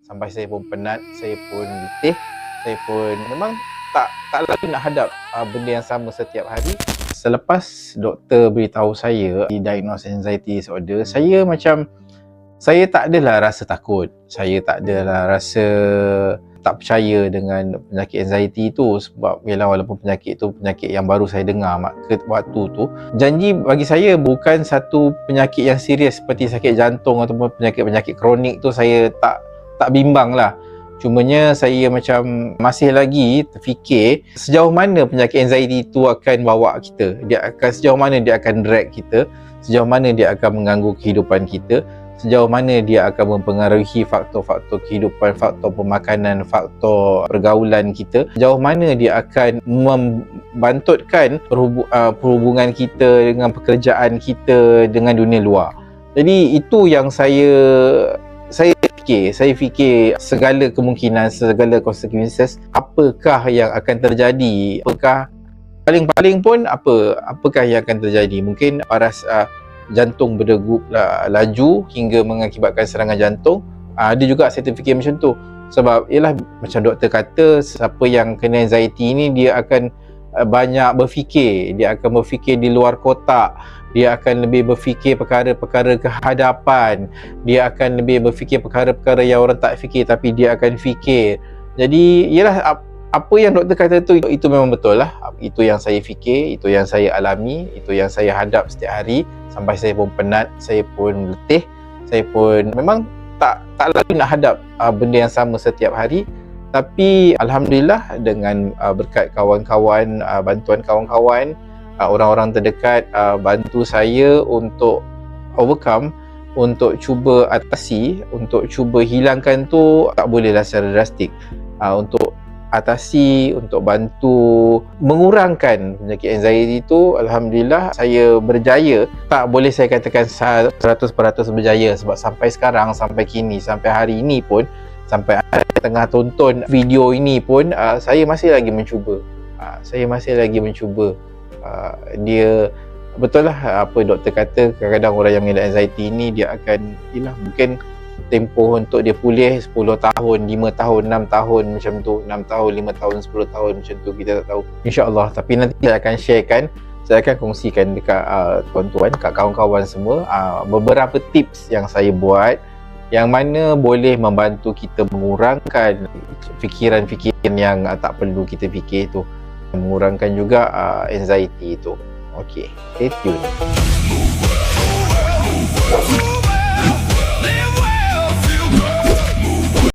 sampai saya pun penat, saya pun letih, saya pun memang tak lagi nak hadap benda yang sama setiap hari. Selepas doktor beritahu saya didiagnose anxiety disorder, saya tak adalah rasa takut, saya tak adalah rasa tak percaya dengan penyakit anxiety tu, sebab walaupun penyakit tu penyakit yang baru saya dengar waktu tu. Janji bagi saya bukan satu penyakit yang serius seperti sakit jantung ataupun penyakit-penyakit kronik tu, saya tak bimbang lah. Cumanya saya macam masih lagi terfikir sejauh mana penyakit anxiety tu akan bawa kita, sejauh mana dia akan drag kita, sejauh mana dia akan mengganggu kehidupan kita, sejauh mana dia akan mempengaruhi faktor-faktor kehidupan, faktor pemakanan, faktor pergaulan kita, sejauh mana dia akan membantutkan perhubungan kita dengan pekerjaan kita dengan dunia luar. Jadi itu yang saya fikir segala kemungkinan, segala consequences, apakah yang akan terjadi, apakah paling-paling pun apakah yang akan terjadi. Mungkin paras jantung berdegup laju hingga mengakibatkan serangan jantung. Ada juga saya terfikir macam tu, sebab ialah macam doktor kata, siapa yang kena anxiety ni dia akan banyak berfikir, dia akan berfikir di luar kotak, dia akan lebih berfikir perkara-perkara kehadapan, dia akan lebih berfikir perkara-perkara yang orang tak fikir tapi dia akan fikir. Jadi ialah apa yang doktor kata tu, itu memang betul lah. Itu yang saya fikir, itu yang saya alami, itu yang saya hadap setiap hari. Sampai saya pun penat, saya pun letih, saya pun memang tak lagi nak hadap benda yang sama setiap hari. Tapi Alhamdulillah dengan berkat kawan-kawan, bantuan kawan-kawan, orang-orang terdekat bantu saya untuk overcome, untuk cuba atasi, untuk cuba hilangkan tu tak bolehlah secara drastik. Untuk atasi, untuk bantu mengurangkan penyakit anxiety tu, Alhamdulillah saya berjaya. Tak boleh saya katakan 100% berjaya, sebab sampai sekarang, sampai kini, sampai hari ini pun, sampai tengah tonton video ini pun, saya masih lagi mencuba. Dia betul lah apa doktor kata, kadang-kadang orang yang mengidap anxiety ni dia akan mungkin tempoh untuk dia pulih 10 tahun, 5 tahun, 6 tahun macam tu, 6 tahun, 5 tahun, 10 tahun macam tu, kita tak tahu, insya-Allah. Tapi nanti saya akan sharekan, saya akan kongsikan dekat tuan-tuan, kat kawan-kawan semua, beberapa tips yang saya buat yang mana boleh membantu kita mengurangkan fikiran-fikiran yang tak perlu kita fikir tu, mengurangkan juga anxiety tu. Okey, stay tune.